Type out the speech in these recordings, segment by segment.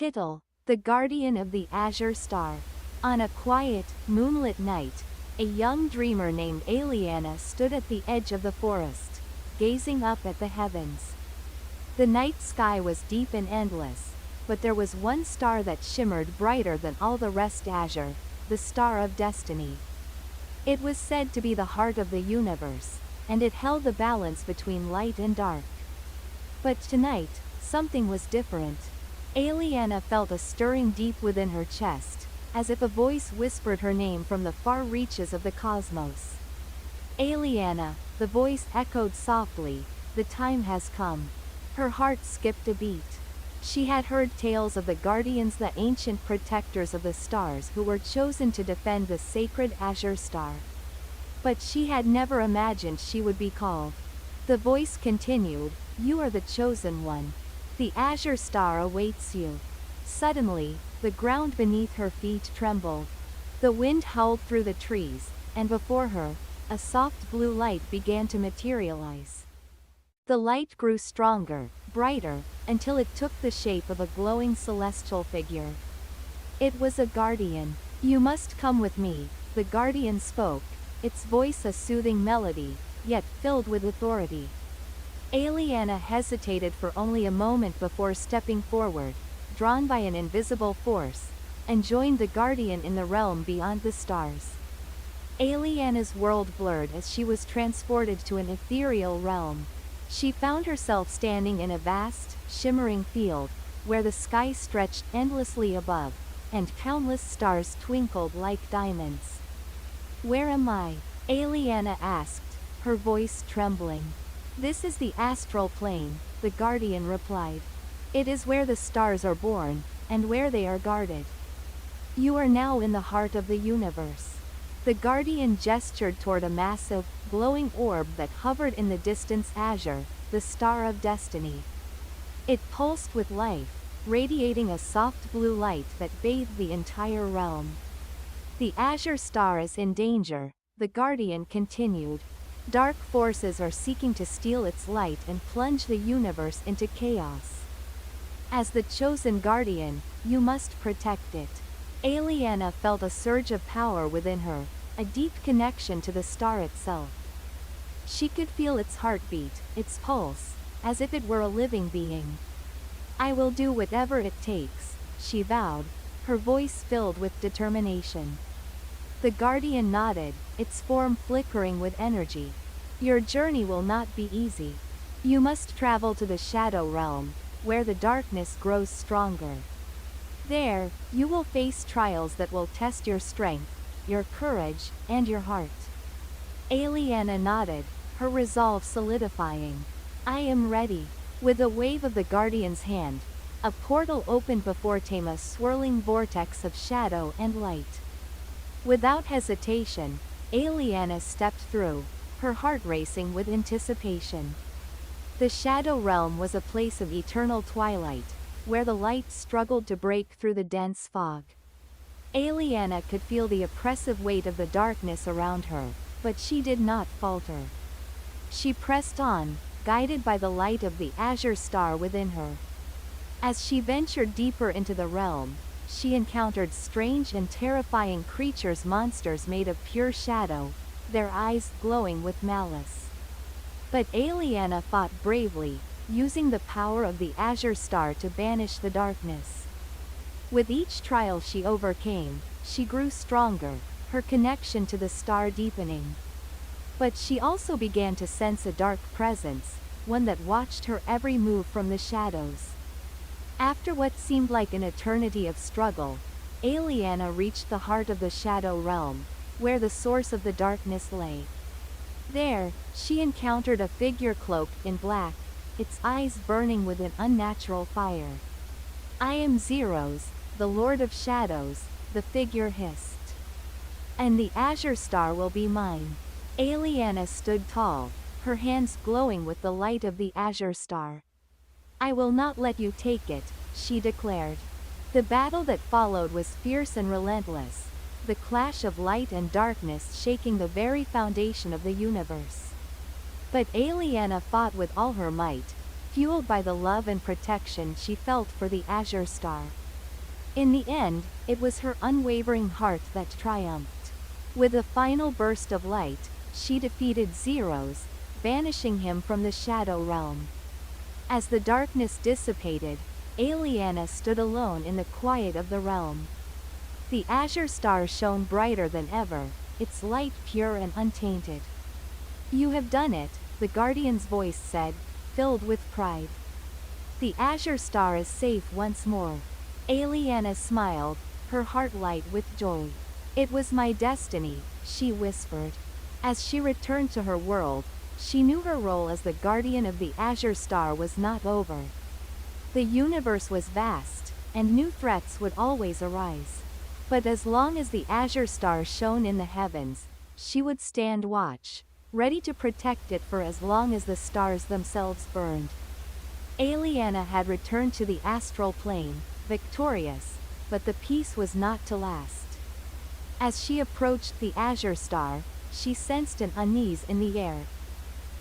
Title: The Guardian of the Azure Star. On a quiet, moonlit night, a young dreamer named Aliana stood at the edge of the forest, gazing up at the heavens. The night sky was deep and endless, but there was one star that shimmered brighter than all the rest: Azure, the star of destiny. It was said to be the heart of the universe, and it held the balance between light and dark. But tonight, something was different. Aliana felt a stirring deep within her chest, as if a voice whispered her name from the far reaches of the cosmos. Aliana, the voice echoed softly, the time has come. Her heart skipped a beat. She had heard tales of the guardians, the ancient protectors of the stars who were chosen to defend the sacred Azure Star. But she had never imagined she would be called. The voice continued, "You are the chosen one. The Azure Star awaits you." Suddenly, the ground beneath her feet trembled. The wind howled through the trees, and before her, a soft blue light began to materialize. The light grew stronger, brighter, until it took the shape of a glowing celestial figure. It was a guardian. "You must come with me," the guardian spoke, its voice a soothing melody, yet filled with authority. Aliana hesitated for only a moment before stepping forward, drawn by an invisible force, and joined the guardian in the realm beyond the stars. Aliana's world blurred as she was transported to an ethereal realm. She found herself standing in a vast, shimmering field, where the sky stretched endlessly above, and countless stars twinkled like diamonds. "Where am I?" Aliana asked, her voice trembling. "This is the astral plane," the guardian replied. "It is where the stars are born, and where they are guarded. You are now in the heart of the universe." The guardian gestured toward a massive, glowing orb that hovered in the distance: Azure, the star of destiny. It pulsed with life, radiating a soft blue light that bathed the entire realm. "The Azure Star is in danger," the guardian continued. "Dark forces are seeking to steal its light and plunge the universe into chaos. As the chosen guardian, you must protect it." Aliana felt a surge of power within her, a deep connection to the star itself. She could feel its heartbeat, its pulse, as if it were a living being. "I will do whatever it takes," she vowed, her voice filled with determination. The guardian nodded, its form flickering with energy. "Your journey will not be easy. You must travel to the shadow realm, where the darkness grows stronger. There, you will face trials that will test your strength, your courage, and your heart." Aliana nodded, her resolve solidifying. "I am ready." With a wave of the guardian's hand, a portal opened before Tame, a swirling vortex of shadow and light. Without hesitation, Aliana stepped through, her heart racing with anticipation. The shadow realm was a place of eternal twilight, where the light struggled to break through the dense fog. Aliana could feel the oppressive weight of the darkness around her, but she did not falter. She pressed on, guided by the light of the Azure Star within her. As she ventured deeper into the realm, she encountered strange and terrifying creatures, monsters made of pure shadow, their eyes glowing with malice. But Aliana fought bravely, using the power of the Azure Star to banish the darkness. With each trial she overcame, she grew stronger, her connection to the star deepening. But she also began to sense a dark presence, one that watched her every move from the shadows. After what seemed like an eternity of struggle, Aliana reached the heart of the shadow realm, where the source of the darkness lay. There, she encountered a figure cloaked in black, its eyes burning with an unnatural fire. "I am Zeros, the Lord of Shadows," the figure hissed. "And the Azure Star will be mine." Aliana stood tall, her hands glowing with the light of the Azure Star. "I will not let you take it," she declared. The battle that followed was fierce and relentless, the clash of light and darkness shaking the very foundation of the universe. But Aliana fought with all her might, fueled by the love and protection she felt for the Azure Star. In the end, it was her unwavering heart that triumphed. With a final burst of light, she defeated Zeros, banishing him from the shadow realm. As the darkness dissipated, Aliana stood alone in the quiet of the realm. The azure star shone brighter than ever, its light pure and untainted. "You have done it," the guardian's voice said, filled with pride. "The azure star is safe once more." Aliana smiled, her heart light with joy. "It was my destiny," she whispered. As she returned to her world, she knew her role as the guardian of the azure star was not over. The universe was vast, and new threats would always arise. But as long as the azure star shone in the heavens, she would stand watch, ready to protect it for as long as the stars themselves burned. Aliana had returned to the astral plane, victorious, but the peace was not to last. As she approached the azure star, she sensed an unease in the air.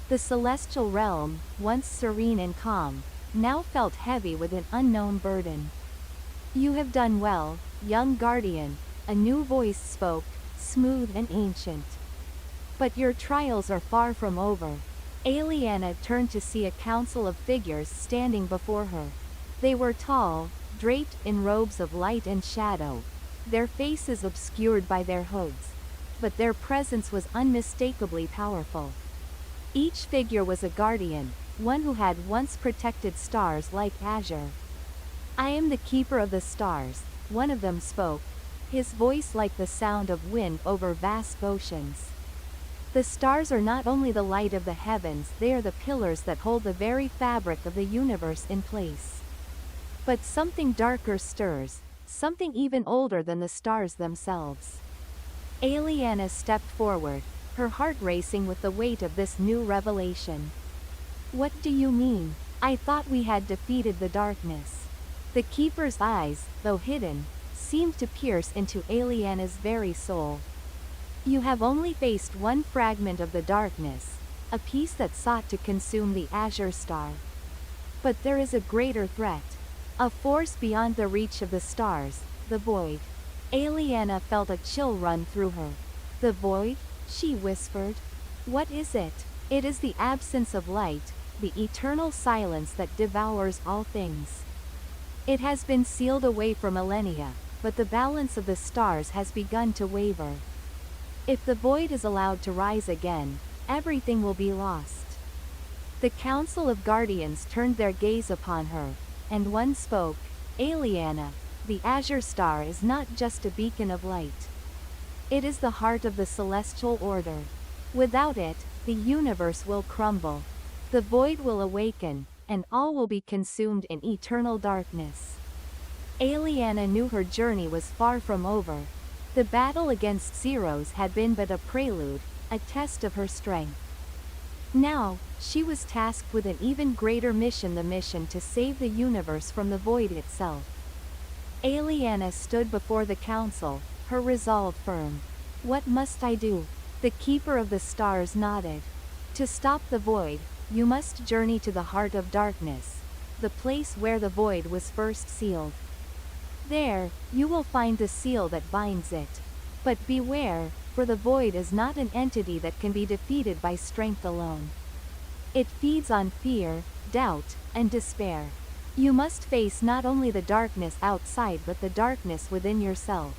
The celestial realm, once serene and calm, now felt heavy with an unknown burden. "You have done well, young guardian," a new voice spoke, smooth and ancient. "But your trials are far from over." Aliana turned to see a council of figures standing before her. They were tall, draped in robes of light and shadow, their faces obscured by their hoods. But their presence was unmistakably powerful. Each figure was a guardian, one who had once protected stars like azure. "I am the keeper of the stars," one of them spoke, his voice like the sound of wind over vast oceans. "The stars are not only the light of the heavens, they are the pillars that hold the very fabric of the universe in place. But something darker stirs, something even older than the stars themselves." Aliana stepped forward, her heart racing with the weight of this new revelation. "What do you mean? I thought we had defeated the darkness." The keeper's eyes, though hidden, seemed to pierce into Aliana's very soul. "You have only faced one fragment of the darkness, a piece that sought to consume the azure star. But there is a greater threat. A force beyond the reach of the stars, the void." Aliana felt a chill run through her. "The void?" she whispered. "What is it?" "It is the absence of light, the eternal silence that devours all things. It has been sealed away for millennia, but the balance of the stars has begun to waver. If the void is allowed to rise again, everything will be lost." The Council of Guardians turned their gaze upon her, and one spoke, "Aliana, the azure star is not just a beacon of light. It is the heart of the celestial order. Without it, the universe will crumble. The void will awaken, and all will be consumed in eternal darkness." Aliana knew her journey was far from over. The battle against Zeros had been but a prelude, a test of her strength. Now, she was tasked with an even greater mission, the mission to save the universe from the void itself. Aliana stood before the council, her resolve firm. "What must I do?" The keeper of the stars nodded. "To stop the void, you must journey to the heart of darkness, the place where the void was first sealed. There, you will find the seal that binds it. But beware, for the void is not an entity that can be defeated by strength alone. It feeds on fear, doubt, and despair. You must face not only the darkness outside but the darkness within yourself."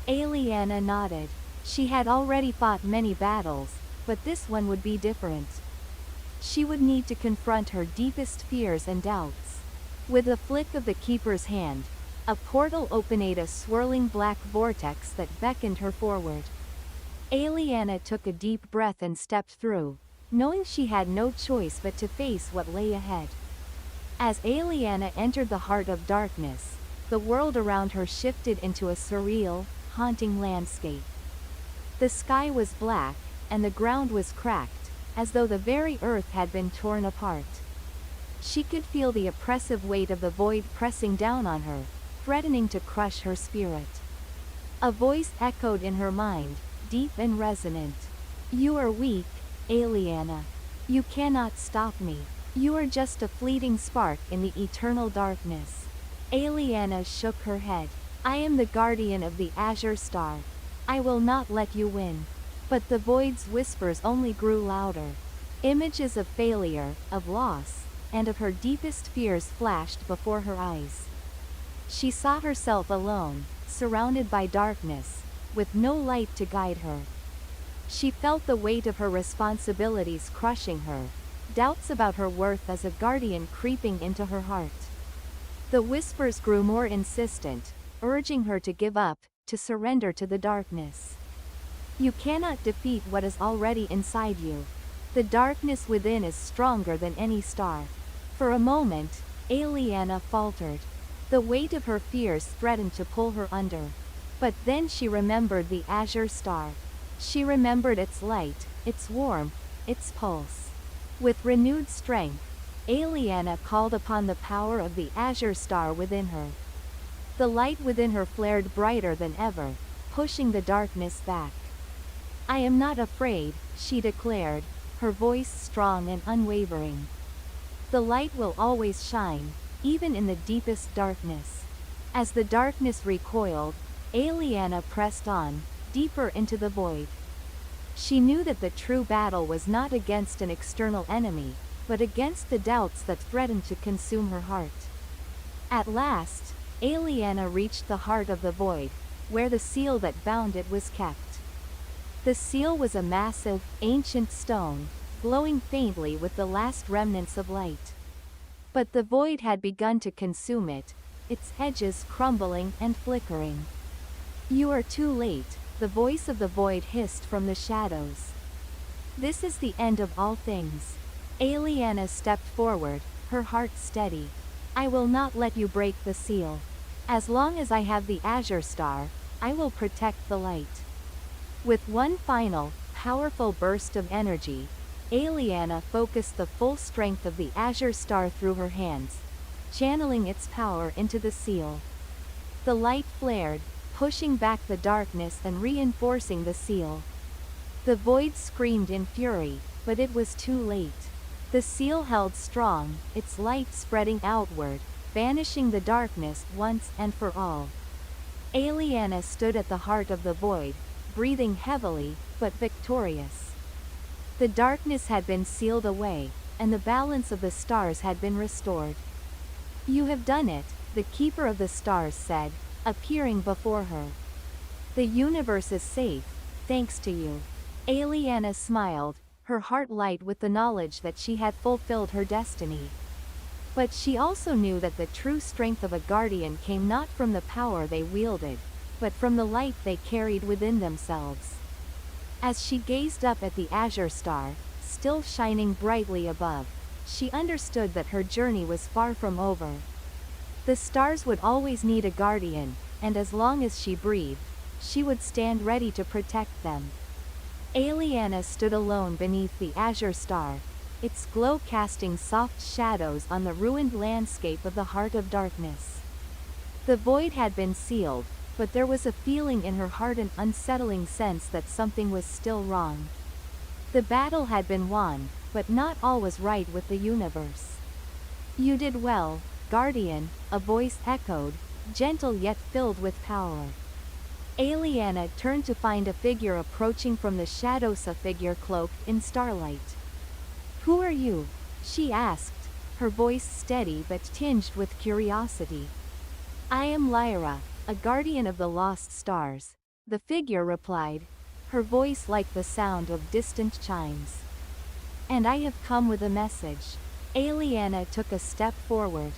Aliana nodded. She had already fought many battles, but this one would be different. She would need to confront her deepest fears and doubts. With a flick of the keeper's hand, a portal opened, a swirling black vortex that beckoned her forward. Aliana took a deep breath and stepped through, knowing she had no choice but to face what lay ahead. As Aliana entered the heart of darkness, the world around her shifted into a surreal, haunting landscape. The sky was black, and the ground was cracked, as though the very earth had been torn apart. She could feel the oppressive weight of the void pressing down on her, threatening to crush her spirit. A voice echoed in her mind, deep and resonant. "You are weak, Aliana. You cannot stop me. You are just a fleeting spark in the eternal darkness." Aliana shook her head. I am the guardian of the azure star. I will not let you win. But the void's whispers only grew louder. Images of failure, of loss, and of her deepest fears flashed before her eyes. She saw herself alone, surrounded by darkness, with no light to guide her. She felt the weight of her responsibilities crushing her, doubts about her worth as a guardian creeping into her heart. The whispers grew more insistent, urging her to give up, to surrender to the darkness. You cannot defeat what is already inside you. The darkness within is stronger than any star. For a moment, Aliana faltered. The weight of her fears threatened to pull her under. But then she remembered the azure star. She remembered its light, its warmth, its pulse. With renewed strength, Aliana called upon the power of the azure star within her. The light within her flared brighter than ever, pushing the darkness back. I am not afraid, she declared, her voice strong and unwavering. The light will always shine, even in the deepest darkness. As the darkness recoiled, Aliana pressed on, deeper into the void. She knew that the true battle was not against an external enemy, but against the doubts that threatened to consume her heart. At last, Aliana reached the heart of the void, where the seal that bound it was kept. The seal was a massive, ancient stone, glowing faintly with the last remnants of light. But the void had begun to consume it, its edges crumbling and flickering. You are too late, the voice of the void hissed from the shadows. This is the end of all things. Aliana stepped forward, her heart steady. I will not let you break the seal. As long as I have the azure star, I will protect the light. With one final, powerful burst of energy, Aliana focused the full strength of the azure star through her hands, channeling its power into the seal. The light flared, pushing back the darkness and reinforcing the seal. The void screamed in fury, but it was too late. The seal held strong, its light spreading outward, banishing the darkness once and for all. Aliana stood at the heart of the void, breathing heavily, but victorious. The darkness had been sealed away, and the balance of the stars had been restored. You have done it, the keeper of the stars said, appearing before her. The universe is safe, thanks to you. Aliana smiled, her heart light with the knowledge that she had fulfilled her destiny. But she also knew that the true strength of a guardian came not from the power they wielded, but from the light they carried within themselves. As she gazed up at the azure star, still shining brightly above, she understood that her journey was far from over. The stars would always need a guardian, and as long as she breathed, she would stand ready to protect them. Aliana stood alone beneath the azure star, its glow casting soft shadows on the ruined landscape of the heart of darkness. The void had been sealed, but there was a feeling in her heart, an unsettling sense that something was still wrong. The battle had been won, but not all was right with the universe. You did well, Guardian, a voice echoed, gentle yet filled with power. Aliana turned to find a figure approaching from the shadows, a figure cloaked in starlight. Who are you? She asked, her voice steady but tinged with curiosity. I am Lyra, a guardian of the lost stars, the figure replied, her voice like the sound of distant chimes. And I have come with a message. Aliana took a step forward.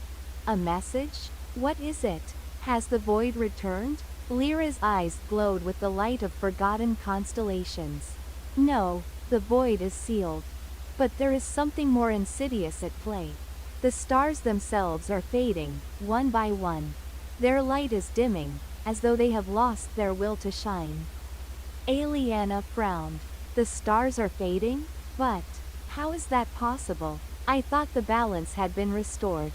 A message? What is it? Has the void returned? Lyra's eyes glowed with the light of forgotten constellations. No, the void is sealed. But there is something more insidious at play. The stars themselves are fading, one by one. Their light is dimming, as though they have lost their will to shine. Aliana frowned. The stars are fading? But how is that possible? I thought the balance had been restored.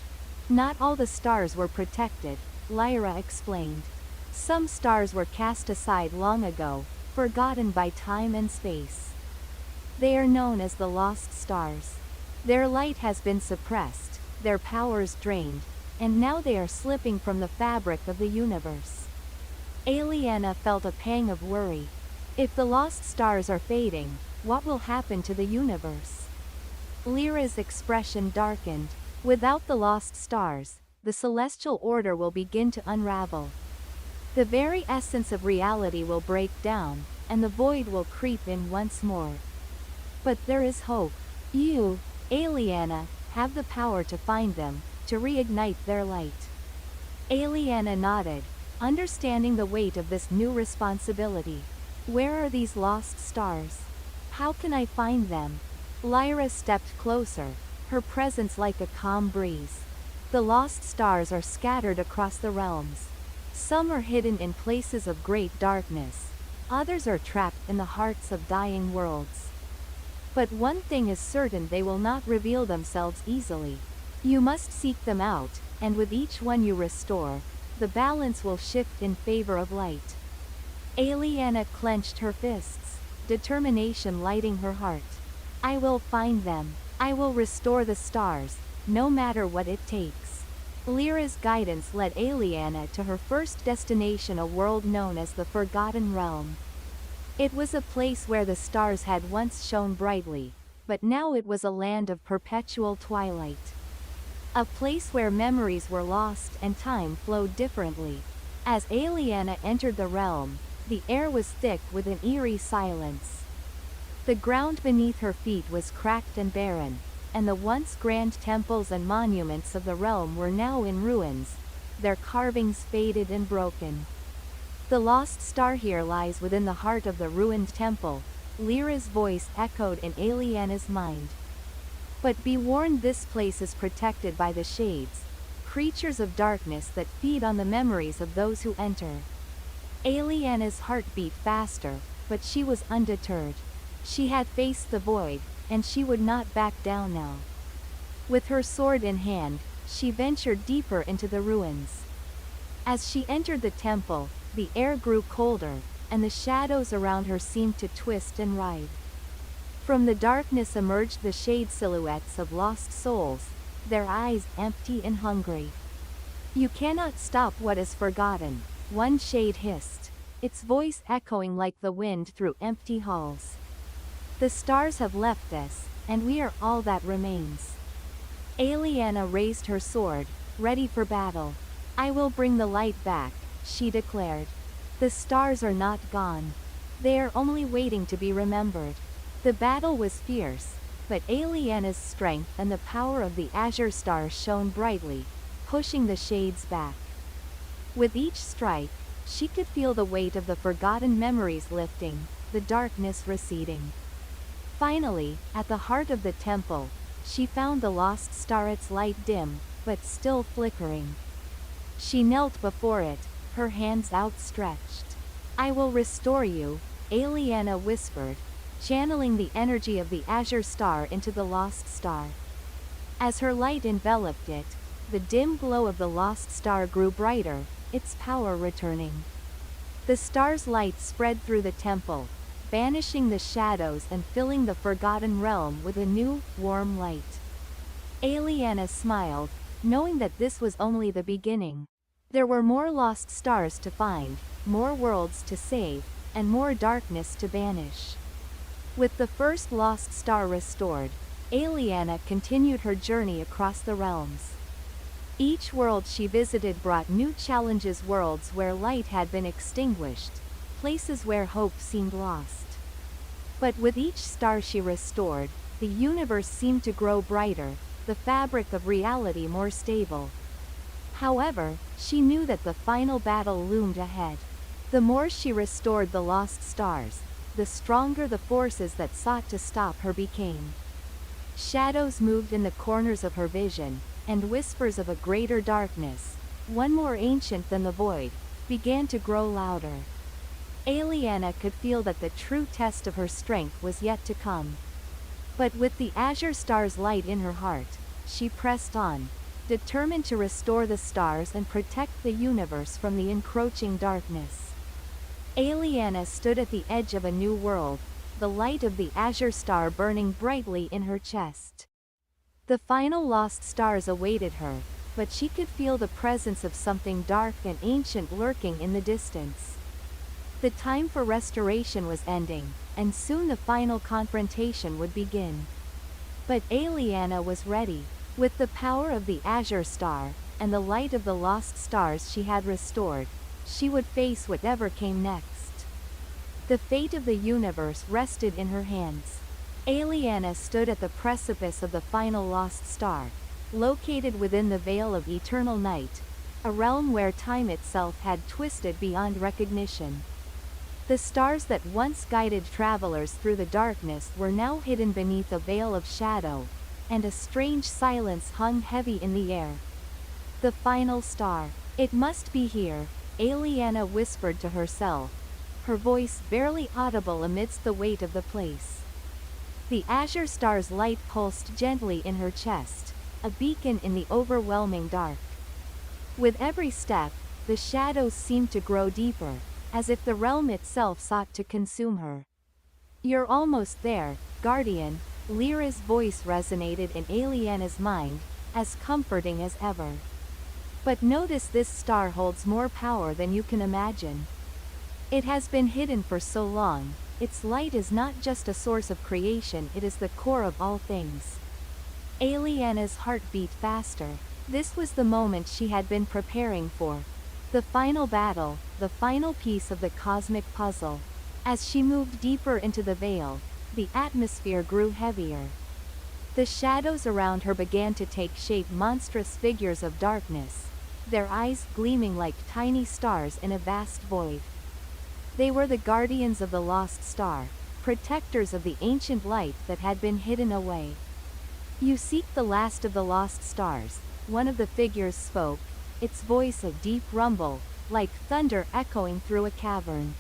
Not all the stars were protected, Lyra explained. Some stars were cast aside long ago, forgotten by time and space. They are known as the lost stars. Their light has been suppressed, their powers drained, and now they are slipping from the fabric of the universe. Aliana felt a pang of worry. If the lost stars are fading, what will happen to the universe? Lyra's expression darkened. Without the lost stars, the celestial order will begin to unravel. The very essence of reality will break down, and the void will creep in once more. But there is hope. You, Aliana, have the power to find them, to reignite their light. Aliana nodded, understanding the weight of this new responsibility. Where are these lost stars? How can I find them? Lyra stepped closer, her presence like a calm breeze. The lost stars are scattered across the realms. Some are hidden in places of great darkness. Others are trapped in the hearts of dying worlds. But one thing is certain, they will not reveal themselves easily. You must seek them out, and with each one you restore, the balance will shift in favor of light. Aliana clenched her fists, determination lighting her heart. I will find them. I will restore the stars, no matter what it takes. Lyra's guidance led Aliana to her first destination, a world known as the Forgotten Realm. It was a place where the stars had once shone brightly, but now it was a land of perpetual twilight. A place where memories were lost and time flowed differently. As Aliana entered the realm, the air was thick with an eerie silence. The ground beneath her feet was cracked and barren, and the once grand temples and monuments of the realm were now in ruins, their carvings faded and broken. The lost star here lies within the heart of the ruined temple, Lyra's voice echoed in Aliana's mind. But be warned, this place is protected by the shades, creatures of darkness that feed on the memories of those who enter. Aliana's heart beat faster, but she was undeterred. She had faced the void, and she would not back down now. With her sword in hand, she ventured deeper into the ruins. As she entered the temple, the air grew colder, and the shadows around her seemed to twist and writhe. From the darkness emerged the shade silhouettes of lost souls, their eyes empty and hungry. You cannot stop what is forgotten, one shade hissed, its voice echoing like the wind through empty halls. The stars have left us, and we are all that remains. Aliana raised her sword, ready for battle. I will bring the light back, she declared. The stars are not gone. They are only waiting to be remembered. The battle was fierce, but Aliana's strength and the power of the azure star shone brightly, pushing the shades back. With each strike, she could feel the weight of the forgotten memories lifting, the darkness receding. Finally, at the heart of the temple, she found the lost star, its light dim, but still flickering. She knelt before it, her hands outstretched. I will restore you, Aliana whispered, channeling the energy of the azure star into the lost star. As her light enveloped it, the dim glow of the lost star grew brighter, its power returning. The star's light spread through the temple, banishing the shadows and filling the forgotten realm with a new, warm light. Aliana smiled, knowing that this was only the beginning. There were more lost stars to find, more worlds to save, and more darkness to banish. With the first lost star restored, Aliana continued her journey across the realms. Each world she visited brought new challenges, worlds where light had been extinguished, places where hope seemed lost. But with each star she restored, the universe seemed to grow brighter, the fabric of reality more stable. However, she knew that the final battle loomed ahead. The more she restored the lost stars, the stronger the forces that sought to stop her became. Shadows moved in the corners of her vision, and whispers of a greater darkness, one more ancient than the void, began to grow louder. Aliana could feel that the true test of her strength was yet to come. But with the azure star's light in her heart, she pressed on, determined to restore the stars and protect the universe from the encroaching darkness. Aliana stood at the edge of a new world, the light of the azure star burning brightly in her chest. The final lost stars awaited her, but she could feel the presence of something dark and ancient lurking in the distance. The time for restoration was ending, and soon the final confrontation would begin. But Aliana was ready. With the power of the Azure Star, and the light of the lost stars she had restored, she would face whatever came next. The fate of the universe rested in her hands. Aliana stood at the precipice of the final lost star, located within the veil of eternal night, a realm where time itself had twisted beyond recognition. The stars that once guided travelers through the darkness were now hidden beneath a veil of shadow, and a strange silence hung heavy in the air. The final star. It must be here, Aliana whispered to herself, her voice barely audible amidst the weight of the place. The azure star's light pulsed gently in her chest, a beacon in the overwhelming dark. With every step, the shadows seemed to grow deeper, as if the realm itself sought to consume her. "You're almost there, Guardian," Lyra's voice resonated in Aliana's mind, as comforting as ever. "But notice this star holds more power than you can imagine. It has been hidden for so long, its light is not just a source of creation, it is the core of all things." Aliana's heart beat faster. This was the moment she had been preparing for. The final battle, the final piece of the cosmic puzzle. As she moved deeper into the veil, the atmosphere grew heavier. The shadows around her began to take shape, monstrous figures of darkness, their eyes gleaming like tiny stars in a vast void. They were the guardians of the lost star, protectors of the ancient light that had been hidden away. "You seek the last of the lost stars," one of the figures spoke, its voice a deep rumble, like thunder echoing through a cavern.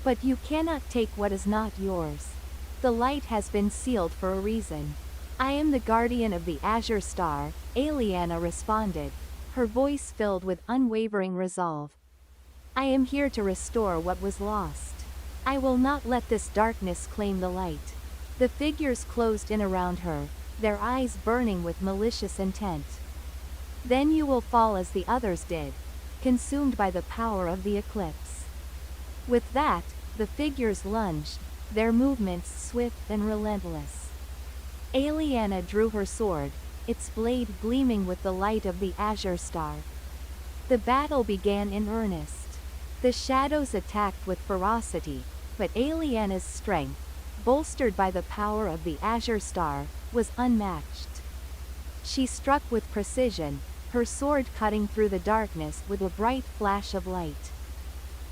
"But you cannot take what is not yours. The light has been sealed for a reason." "I am the guardian of the Azure Star," Aliana responded, her voice filled with unwavering resolve. "I am here to restore what was lost. I will not let this darkness claim the light." The figures closed in around her, their eyes burning with malicious intent. "Then you will fall as the others did, consumed by the power of the eclipse." With that, the figures lunged, their movements swift and relentless. Aliana drew her sword, its blade gleaming with the light of the Azure Star. The battle began in earnest. The shadows attacked with ferocity, but Aliana's strength, bolstered by the power of the Azure Star, was unmatched. She struck with precision, her sword cutting through the darkness with a bright flash of light.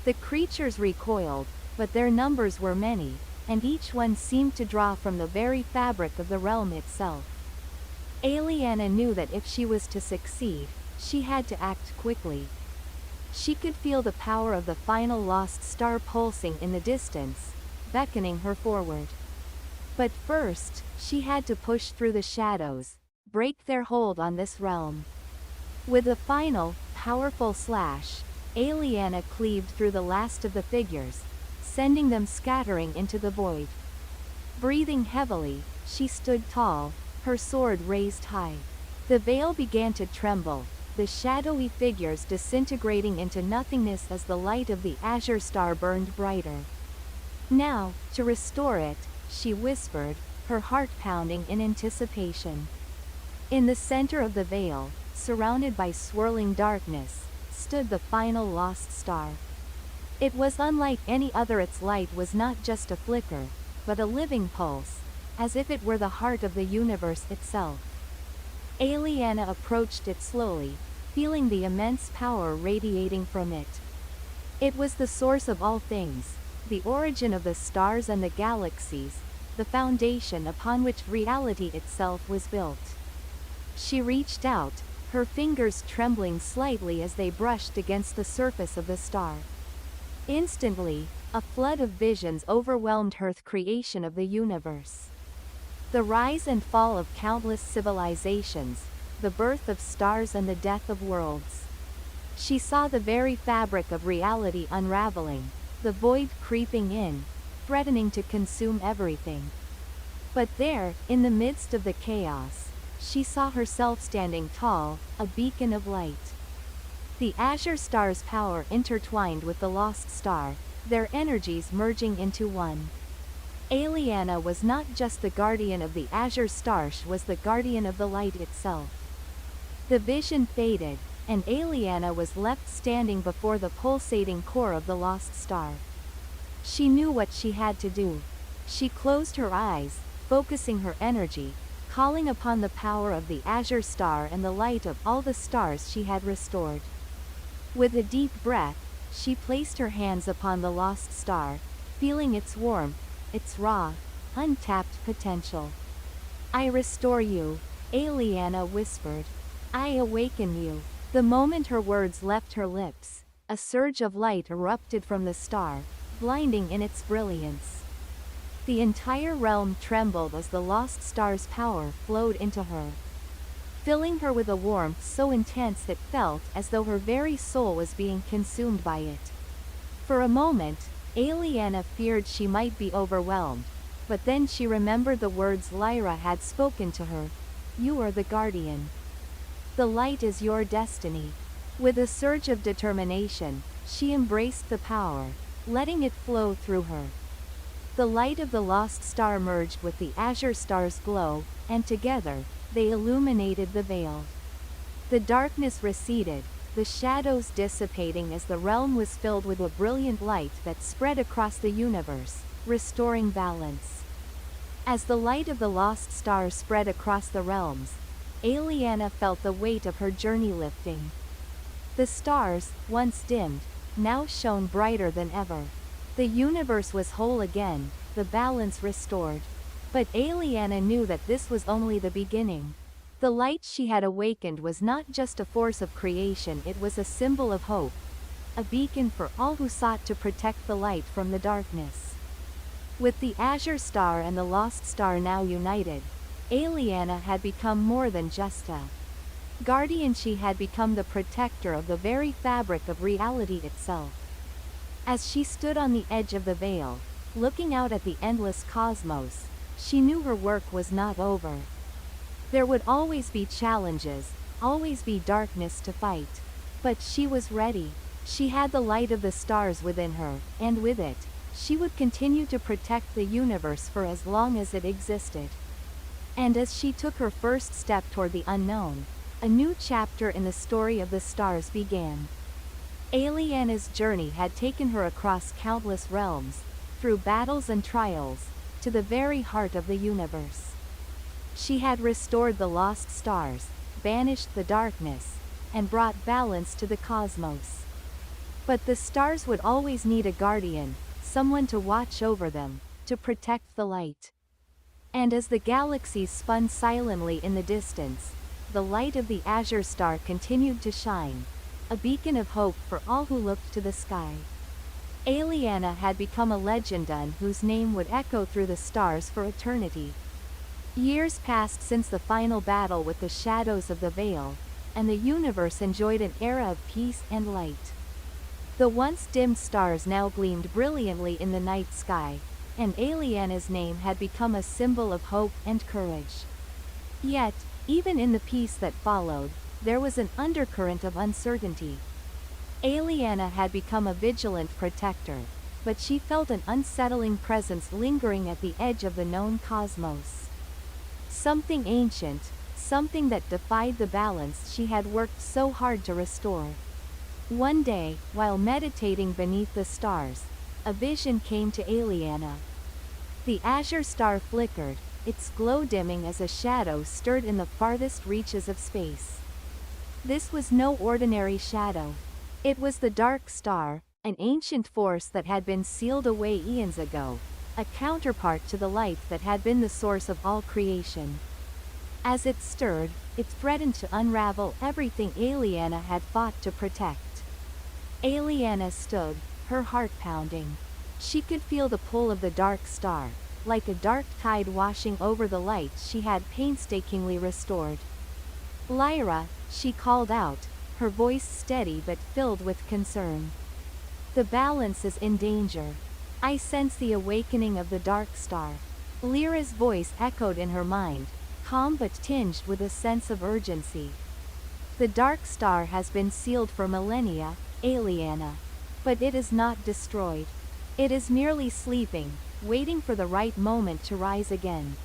The creatures recoiled, but their numbers were many, and each one seemed to draw from the very fabric of the realm itself. Aliana knew that if she was to succeed, she had to act quickly. She could feel the power of the final lost star pulsing in the distance, beckoning her forward. But first, she had to push through the shadows, break their hold on this realm. With a final, powerful slash, Aliana cleaved through the last of the figures, sending them scattering into the void. Breathing heavily, she stood tall, her sword raised high. The veil began to tremble, the shadowy figures disintegrating into nothingness as the light of the Azure Star burned brighter. "Now, to restore it," she whispered, her heart pounding in anticipation. In the center of the veil, surrounded by swirling darkness, stood the final lost star. It was unlike any other. Its light was not just a flicker, but a living pulse, as if it were the heart of the universe itself. Aliana approached it slowly, feeling the immense power radiating from it. It was the source of all things, the origin of the stars and the galaxies, the foundation upon which reality itself was built. She reached out, her fingers trembling slightly as they brushed against the surface of the star. Instantly, a flood of visions overwhelmed her. The creation of the universe. The rise and fall of countless civilizations, the birth of stars and the death of worlds. She saw the very fabric of reality unraveling, the void creeping in, threatening to consume everything. But there, in the midst of the chaos, she saw herself standing tall, a beacon of light. The azure star's power intertwined with the lost star, their energies merging into one. Aliana was not just the guardian of the azure star, she was the guardian of the light itself. The vision faded, and Aliana was left standing before the pulsating core of the lost star. She knew what she had to do. She closed her eyes, focusing her energy, calling upon the power of the azure star and the light of all the stars she had restored. With a deep breath, she placed her hands upon the lost star, feeling its warmth, its raw, untapped potential. "I restore you," Aliana whispered. "I awaken you." The moment her words left her lips, a surge of light erupted from the star, blinding in its brilliance. The entire realm trembled as the lost star's power flowed into her, filling her with a warmth so intense it felt as though her very soul was being consumed by it. For a moment, Aliana feared she might be overwhelmed, but then she remembered the words Lyra had spoken to her. "You are the guardian. The light is your destiny." With a surge of determination, she embraced the power, letting it flow through her. The light of the lost star merged with the azure star's glow, and together, they illuminated the veil. The darkness receded, the shadows dissipating as the realm was filled with a brilliant light that spread across the universe, restoring balance. As the light of the lost star spread across the realms, Aliana felt the weight of her journey lifting. The stars, once dimmed, now shone brighter than ever. The universe was whole again, the balance restored. But Aliana knew that this was only the beginning. The light she had awakened was not just a force of creation, it was a symbol of hope, a beacon for all who sought to protect the light from the darkness. With the azure star and the lost star now united, Aliana had become more than just a guardian, she had become the protector of the very fabric of reality itself. As she stood on the edge of the veil, looking out at the endless cosmos, she knew her work was not over. There would always be challenges, always be darkness to fight. But she was ready. She had the light of the stars within her, and with it, she would continue to protect the universe for as long as it existed. And as she took her first step toward the unknown, a new chapter in the story of the stars began. Aliana's journey had taken her across countless realms, through battles and trials, to the very heart of the universe. She had restored the lost stars, banished the darkness, and brought balance to the cosmos. But the stars would always need a guardian, someone to watch over them, to protect the light. And as the galaxies spun silently in the distance, the light of the azure star continued to shine, a beacon of hope for all who looked to the sky. Aliana had become a legend whose name would echo through the stars for eternity. Years passed since the final battle with the shadows of the veil, and the universe enjoyed an era of peace and light. The once dimmed stars now gleamed brilliantly in the night sky, and Aliana's name had become a symbol of hope and courage. Yet, even in the peace that followed, there was an undercurrent of uncertainty. Aliana had become a vigilant protector, but she felt an unsettling presence lingering at the edge of the known cosmos. Something ancient, something that defied the balance she had worked so hard to restore. One day, while meditating beneath the stars, a vision came to Aliana. The azure star flickered, its glow dimming as a shadow stirred in the farthest reaches of space. This was no ordinary shadow. It was the dark star, an ancient force that had been sealed away eons ago, a counterpart to the light that had been the source of all creation. As it stirred, it threatened to unravel everything Aliana had fought to protect. Aliana stood, her heart pounding. She could feel the pull of the dark star, like a dark tide washing over the light she had painstakingly restored. "Lyra," she called out, her voice steady but filled with concern. "The balance is in danger. I sense the awakening of the dark star." Lyra's voice echoed in her mind, calm but tinged with a sense of urgency. The dark star has been sealed for millennia, Aliana. But it is not destroyed. It is merely sleeping, waiting for the right moment to rise again.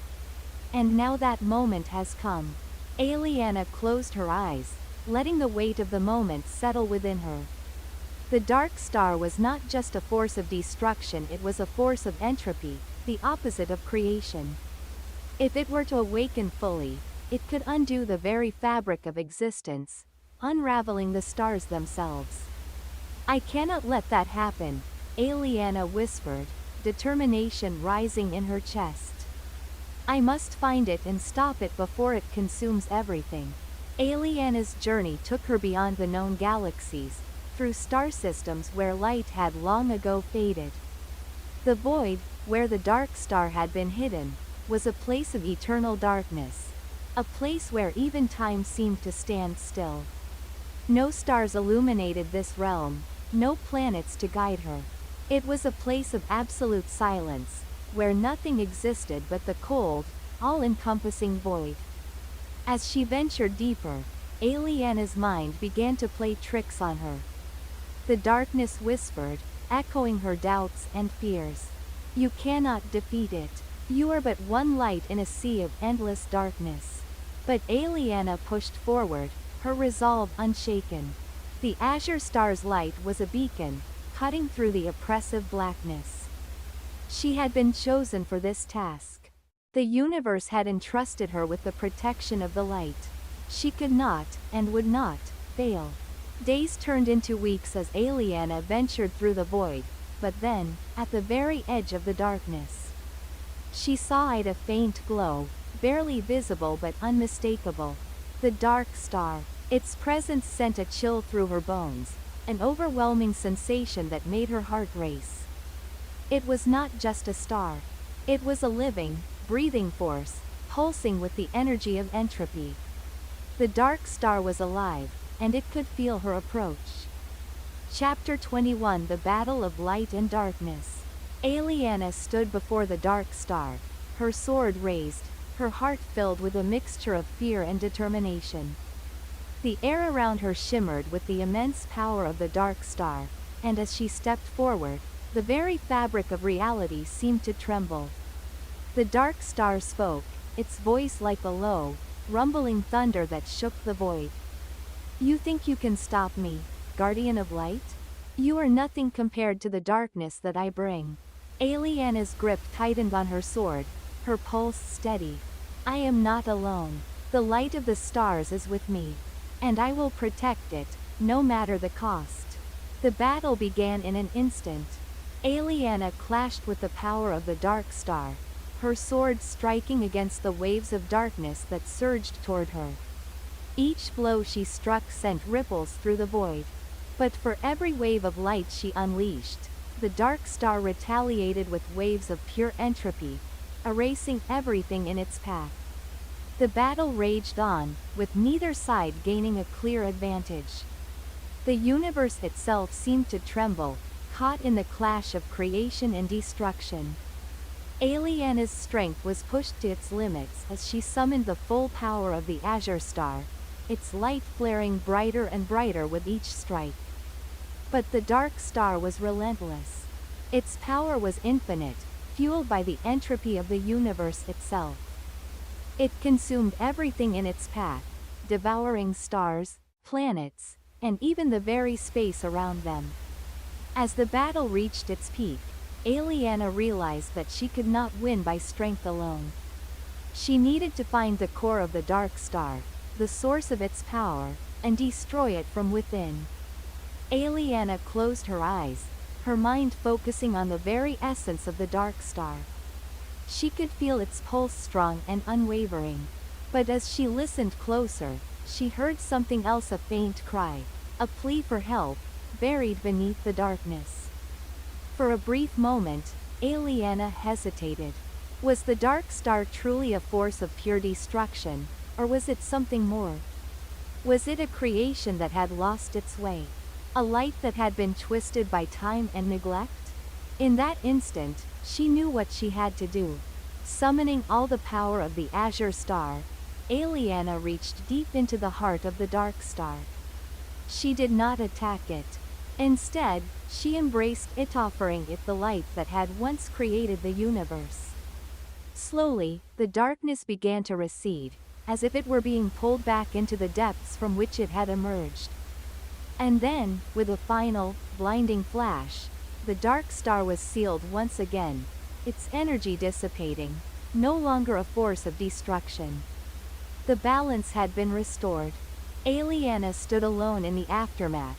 And now that moment has come. Aliana closed her eyes, letting the weight of the moment settle within her. The dark star was not just a force of destruction, it was a force of entropy, the opposite of creation. If it were to awaken fully, it could undo the very fabric of existence, unraveling the stars themselves. I cannot let that happen, Aliana whispered, determination rising in her chest. I must find it and stop it before it consumes everything. Aliana's journey took her beyond the known galaxies, through star systems where light had long ago faded. The void, where the dark star had been hidden, was a place of eternal darkness. A place where even time seemed to stand still. No stars illuminated this realm, no planets to guide her. It was a place of absolute silence, where nothing existed but the cold, all-encompassing void. As she ventured deeper, Aliana's mind began to play tricks on her. The darkness whispered, echoing her doubts and fears. You cannot defeat it. You are but one light in a sea of endless darkness. But Aliana pushed forward, her resolve unshaken. The azure star's light was a beacon, cutting through the oppressive blackness. She had been chosen for this task. The universe had entrusted her with the protection of the light. She could not, and would not, fail. Days turned into weeks as Aliana ventured through the void, but then, at the very edge of the darkness, she saw a faint glow, barely visible but unmistakable. The dark star. Its presence sent a chill through her bones, an overwhelming sensation that made her heart race. It was not just a star. It was a living, breathing force, pulsing with the energy of entropy. The dark star was alive, and it could feel her approach. Chapter 21: The Battle of Light and Darkness. Aliana stood before the dark star, her sword raised, her heart filled with a mixture of fear and determination. The air around her shimmered with the immense power of the dark star, and as she stepped forward, the very fabric of reality seemed to tremble. The dark star spoke, its voice like a low, rumbling thunder that shook the void. You think you can stop me, guardian of light? You are nothing compared to the darkness that I bring. Aliana's grip tightened on her sword, her pulse steady. I am not alone. The light of the stars is with me. And I will protect it, no matter the cost. The battle began in an instant. Aliana clashed with the power of the dark star, her sword striking against the waves of darkness that surged toward her. Each blow she struck sent ripples through the void. But for every wave of light she unleashed, the dark star retaliated with waves of pure entropy, erasing everything in its path. The battle raged on, with neither side gaining a clear advantage. The universe itself seemed to tremble, caught in the clash of creation and destruction. Aliana's strength was pushed to its limits as she summoned the full power of the azure star, its light flaring brighter and brighter with each strike. But the dark star was relentless. Its power was infinite, fueled by the entropy of the universe itself. It consumed everything in its path, devouring stars, planets, and even the very space around them. As the battle reached its peak, Aliana realized that she could not win by strength alone. She needed to find the core of the dark star, the source of its power, and destroy it from within. Aliana closed her eyes, her mind focusing on the very essence of the dark star. She could feel its pulse strong and unwavering. But as she listened closer, she heard something else, a faint cry, a plea for help, buried beneath the darkness. For a brief moment, Aliana hesitated. Was the dark star truly a force of pure destruction, or was it something more? Was it a creation that had lost its way? A light that had been twisted by time and neglect? In that instant, she knew what she had to do. Summoning all the power of the azure star, Aliana reached deep into the heart of the dark star. She did not attack it. Instead, she embraced it, offering it the light that had once created the universe. Slowly, the darkness began to recede, as if it were being pulled back into the depths from which it had emerged. And then, with a final, blinding flash, the dark star was sealed once again, its energy dissipating, no longer a force of destruction. The balance had been restored. Aliana stood alone in the aftermath,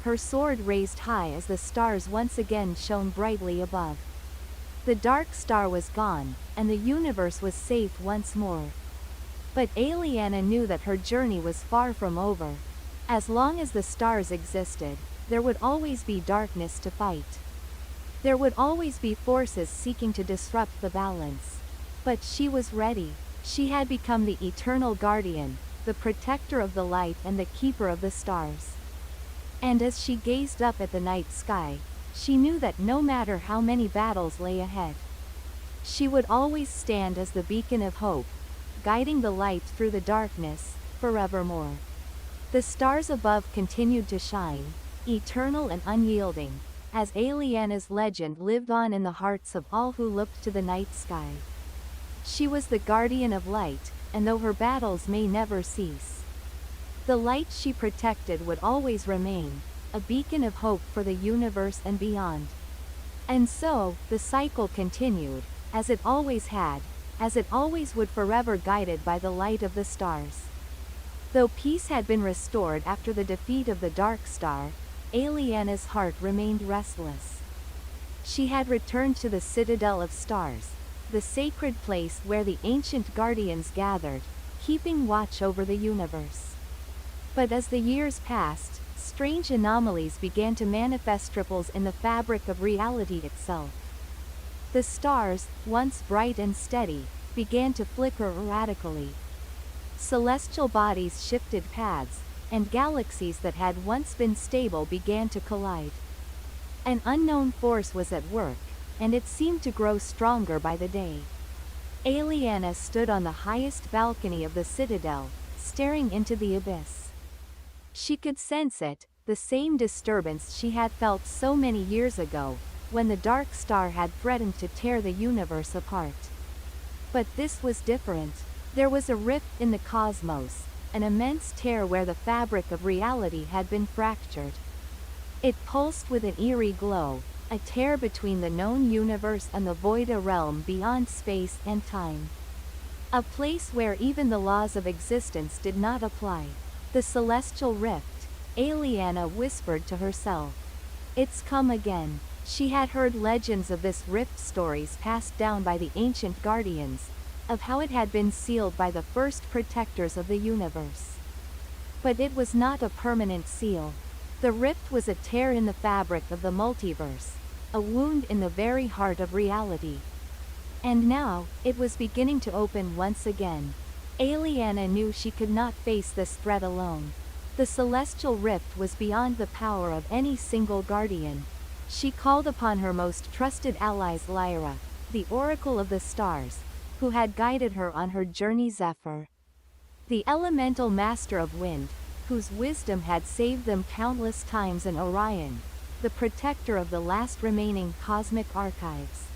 her sword raised high as the stars once again shone brightly above. The dark star was gone, and the universe was safe once more. But Aliana knew that her journey was far from over. As long as the stars existed, there would always be darkness to fight. There would always be forces seeking to disrupt the balance. But she was ready. She had become the eternal guardian, the protector of the light and the keeper of the stars. And as she gazed up at the night sky, she knew that no matter how many battles lay ahead, she would always stand as the beacon of hope, guiding the light through the darkness, forevermore. The stars above continued to shine, eternal and unyielding, as Aliana's legend lived on in the hearts of all who looked to the night sky. She was the guardian of light, and though her battles may never cease, the light she protected would always remain, a beacon of hope for the universe and beyond. And so, the cycle continued, as it always had, as it always would, forever guided by the light of the stars. Though peace had been restored after the defeat of the dark star, Aliana's heart remained restless. She had returned to the Citadel of Stars, the sacred place where the ancient guardians gathered, keeping watch over the universe. But as the years passed, strange anomalies began to manifest, ripples in the fabric of reality itself. The stars, once bright and steady, began to flicker erratically. Celestial bodies shifted paths, and galaxies that had once been stable began to collide. An unknown force was at work, and it seemed to grow stronger by the day. Aliana stood on the highest balcony of the citadel, staring into the abyss. She could sense it, the same disturbance she had felt so many years ago, when the dark star had threatened to tear the universe apart. But this was different. There was a rift in the cosmos, an immense tear where the fabric of reality had been fractured. It pulsed with an eerie glow, a tear between the known universe and the void, a realm beyond space and time. A place where even the laws of existence did not apply. The celestial rift, Aliana whispered to herself. It's come again. She had heard legends of this rift, stories passed down by the ancient guardians, of how it had been sealed by the first protectors of the universe. But it was not a permanent seal. The rift was a tear in the fabric of the multiverse, a wound in the very heart of reality. And now, it was beginning to open once again. Aliana knew she could not face this threat alone. The celestial rift was beyond the power of any single guardian. She called upon her most trusted allies, Lyra, the oracle of the stars, who had guided her on her journey, Zephyr, the elemental master of wind, whose wisdom had saved them countless times, and Orion, the protector of the last remaining cosmic archives.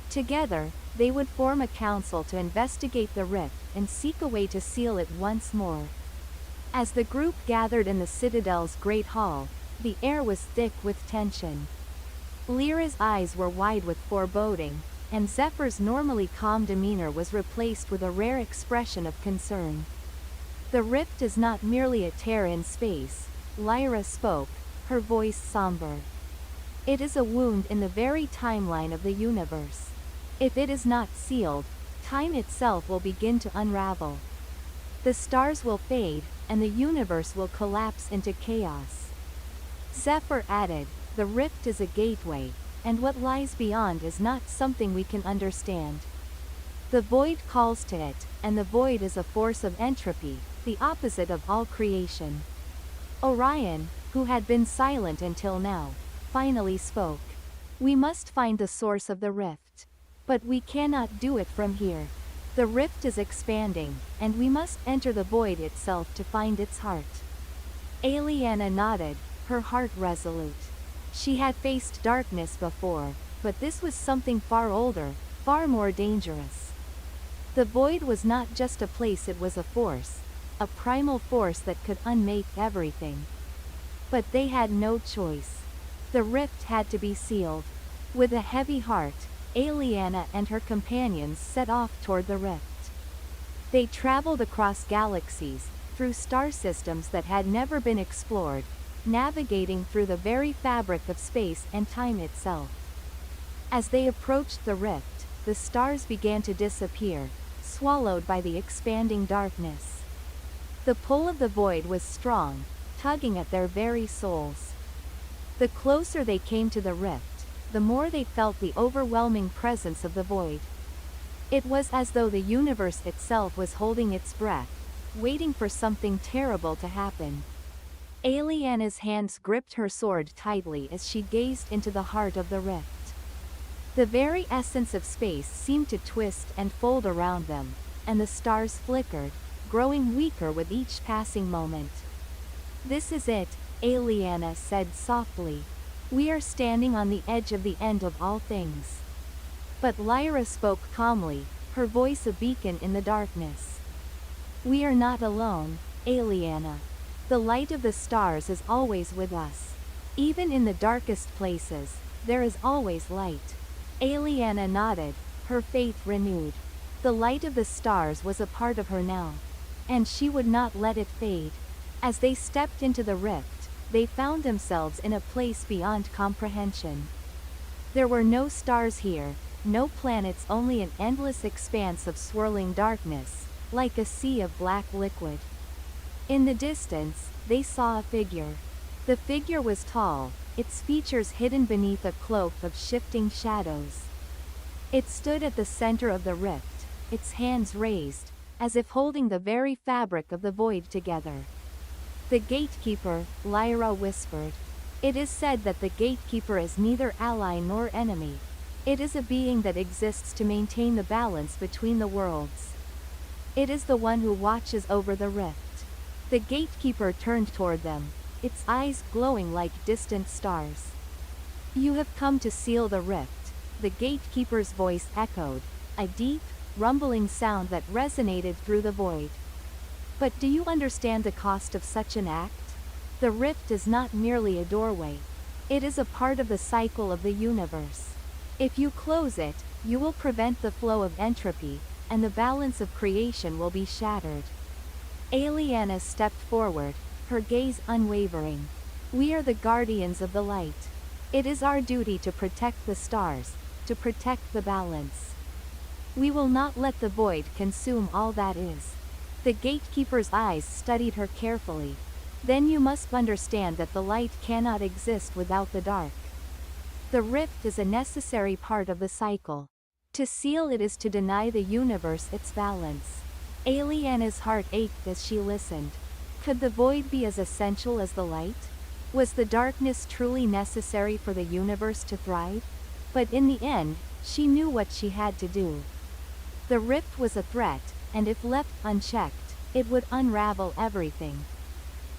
Together, they would form a council to investigate the rift and seek a way to seal it once more. As the group gathered in the Citadel's great hall, the air was thick with tension. Lyra's eyes were wide with foreboding, and Zephyr's normally calm demeanor was replaced with a rare expression of concern. The rift is not merely a tear in space, Lyra spoke, her voice somber. It is a wound in the very timeline of the universe. If it is not sealed, time itself will begin to unravel. The stars will fade, and the universe will collapse into chaos. Zephyr added, the rift is a gateway, and what lies beyond is not something we can understand. The void calls to it, and the void is a force of entropy, the opposite of all creation. Orion, who had been silent until now, finally spoke. We must find the source of the rift. But we cannot do it from here. The rift is expanding, and we must enter the void itself to find its heart. Aliana nodded, her heart resolute. She had faced darkness before, but this was something far older, far more dangerous. The void was not just a place, it was a force, a primal force that could unmake everything. But they had no choice. The rift had to be sealed. With a heavy heart, Aliana and her companions set off toward the rift. They traveled across galaxies, through star systems that had never been explored, navigating through the very fabric of space and time itself. As they approached the rift, the stars began to disappear, swallowed by the expanding darkness. The pull of the void was strong, tugging at their very souls. The closer they came to the rift, the more they felt the overwhelming presence of the void. It was as though the universe itself was holding its breath, waiting for something terrible to happen. Aliana's hands gripped her sword tightly as she gazed into the heart of the rift. The very essence of space seemed to twist and fold around them, and the stars flickered, growing weaker with each passing moment. "This is it," Aliana said softly. "We are standing on the edge of the end of all things." But Lyra spoke calmly, her voice a beacon in the darkness. "We are not alone, Aliana. The light of the stars is always with us. Even in the darkest places, there is always light." Aliana nodded, her faith renewed. The light of the stars was a part of her now, and she would not let it fade. As they stepped into the rift, they found themselves in a place beyond comprehension. There were no stars here, no planets, only an endless expanse of swirling darkness, like a sea of black liquid. In the distance, they saw a figure. The figure was tall, its features hidden beneath a cloak of shifting shadows. It stood at the center of the rift, its hands raised, as if holding the very fabric of the void together. "The gatekeeper," Lyra whispered. "It is said that the gatekeeper is neither ally nor enemy. It is a being that exists to maintain the balance between the worlds. It is the one who watches over the rift." The gatekeeper turned toward them, its eyes glowing like distant stars. "You have come to seal the rift," the gatekeeper's voice echoed, a deep, rumbling sound that resonated through the void. "But do you understand the cost of such an act? The rift is not merely a doorway. It is a part of the cycle of the universe. If you close it, you will prevent the flow of entropy, and the balance of creation will be shattered." Aliana stepped forward, her gaze unwavering. "We are the guardians of the light. It is our duty to protect the stars, to protect the balance. We will not let the void consume all that is." The gatekeeper's eyes studied her carefully. "Then you must understand that the light cannot exist without the dark. The rift is a necessary part of the cycle. To seal it is to deny the universe its balance." Aliana's heart ached as she listened. Could the void be as essential as the light? Was the darkness truly necessary for the universe to thrive? But in the end, she knew what she had to do. The rift was a threat, and if left unchecked, it would unravel everything.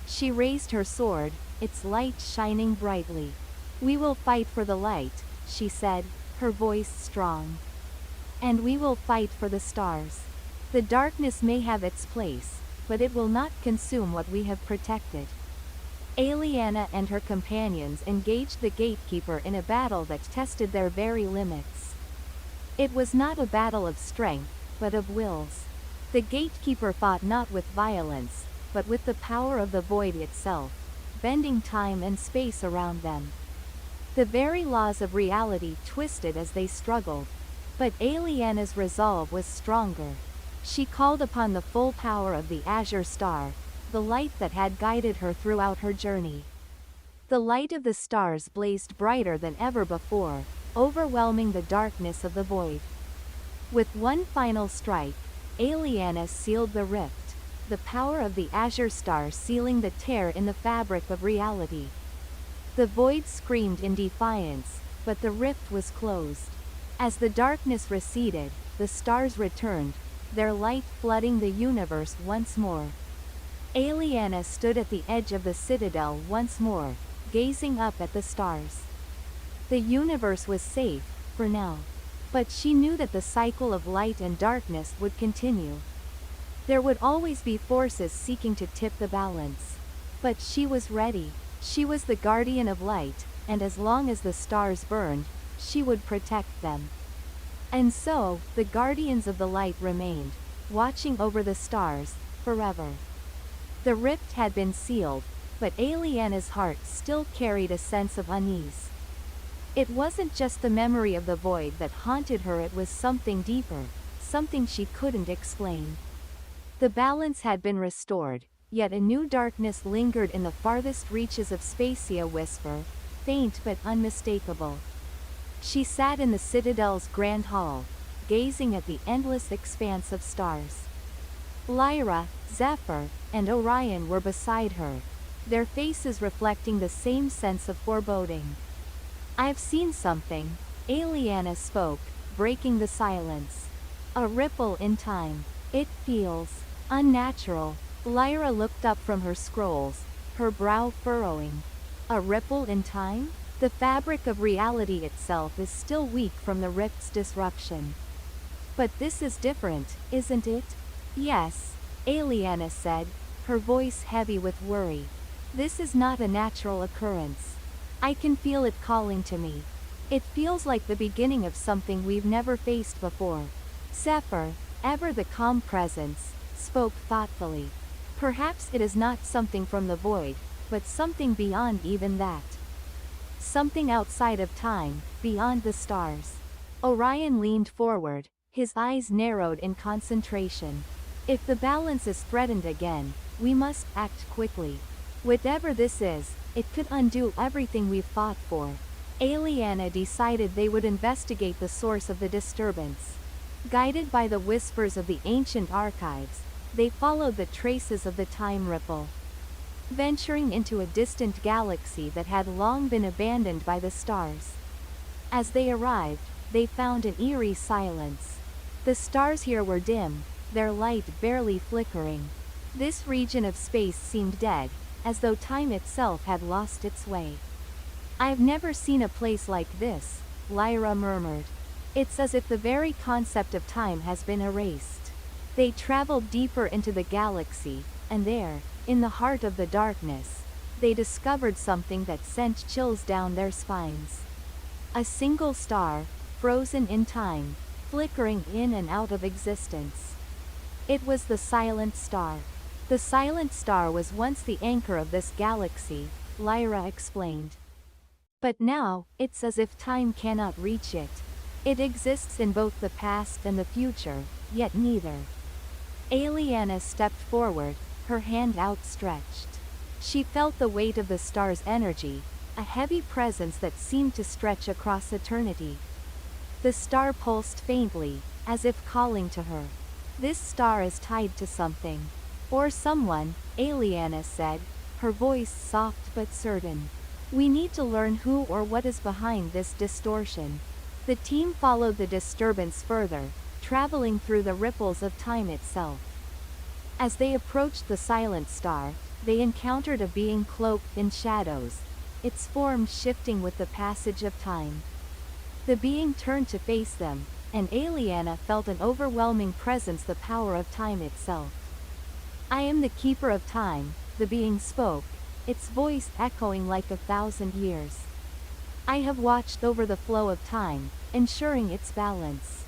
She raised her sword, its light shining brightly. "We will fight for the light," she said, her voice strong. "And we will fight for the stars. The darkness may have its place, but it will not consume what we have protected." Aliana and her companions engaged the gatekeeper in a battle that tested their very limits. It was not a battle of strength, but of wills. The gatekeeper fought not with violence, but with the power of the void itself, bending time and space around them. The very laws of reality twisted as they struggled. But Aliana's resolve was stronger. She called upon the full power of the azure star, the light that had guided her throughout her journey. The light of the stars blazed brighter than ever before, overwhelming the darkness of the void. With one final strike, Aliana sealed the rift, the power of the azure star sealing the tear in the fabric of reality. The void screamed in defiance, but the rift was closed. As the darkness receded, the stars returned, their light flooding the universe once more. Aliana stood at the edge of the citadel once more, gazing up at the stars. The universe was safe, for now. But she knew that the cycle of light and darkness would continue. There would always be forces seeking to tip the balance. But she was ready. She was the guardian of light, and as long as the stars burned, she would protect them. And so, the guardians of the light remained, watching over the stars, forever. The rift had been sealed, but Aliana's heart still carried a sense of unease. It wasn't just the memory of the void that haunted her, it was something deeper, something she couldn't explain. The balance had been restored, yet a new darkness lingered in the farthest reaches of space, a whisper, faint but unmistakable. She sat in the citadel's grand hall, gazing at the endless expanse of stars. Lyra, Zephyr, and Orion were beside her, their faces reflecting the same sense of foreboding. "I've seen something," Aliana spoke, breaking the silence. "A ripple in time. It feels unnatural." Lyra looked up from her scrolls, her brow furrowing. "A ripple in time? The fabric of reality itself is still weak from the rift's disruption." "But this is different, isn't it?" "Yes," Aliana said, her voice heavy with worry. "This is not a natural occurrence. I can feel it calling to me. It feels like the beginning of something we've never faced before." Zephyr, ever the calm presence, spoke thoughtfully. "Perhaps it is not something from the void, but something beyond even that. Something outside of time, beyond the stars." Orion leaned forward, his eyes narrowed in concentration. "If the balance is threatened again, we must act quickly. Whatever this is, it could undo everything we've fought for." Aliana decided they would investigate the source of the disturbance. Guided by the whispers of the ancient archives, they followed the traces of the time ripple. Venturing into a distant galaxy that had long been abandoned by the stars. As they arrived, they found an eerie silence. The stars here were dim, their light barely flickering. This region of space seemed dead, as though time itself had lost its way. "I've never seen a place like this," Lyra murmured. "It's as if the very concept of time has been erased." They traveled deeper into the galaxy, and there, in the heart of the darkness, they discovered something that sent chills down their spines. A single star, frozen in time, flickering in and out of existence. It was the Silent Star. "The Silent Star was once the anchor of this galaxy," Lyra explained. "But now, it's as if time cannot reach it. It exists in both the past and the future, yet neither." Aliana stepped forward, her hand outstretched. She felt the weight of the star's energy, a heavy presence that seemed to stretch across eternity. The star pulsed faintly, as if calling to her. "This star is tied to something. Or someone," Aliana said, her voice soft but certain. "We need to learn who or what is behind this distortion." The team followed the disturbance further, traveling through the ripples of time itself. As they approached the Silent Star, they encountered a being cloaked in shadows, its form shifting with the passage of time. The being turned to face them, and Aliana felt an overwhelming presence, the power of time itself. "I am the keeper of time," the being spoke, its voice echoing like 1,000 years. "I have watched over the flow of time, ensuring its balance.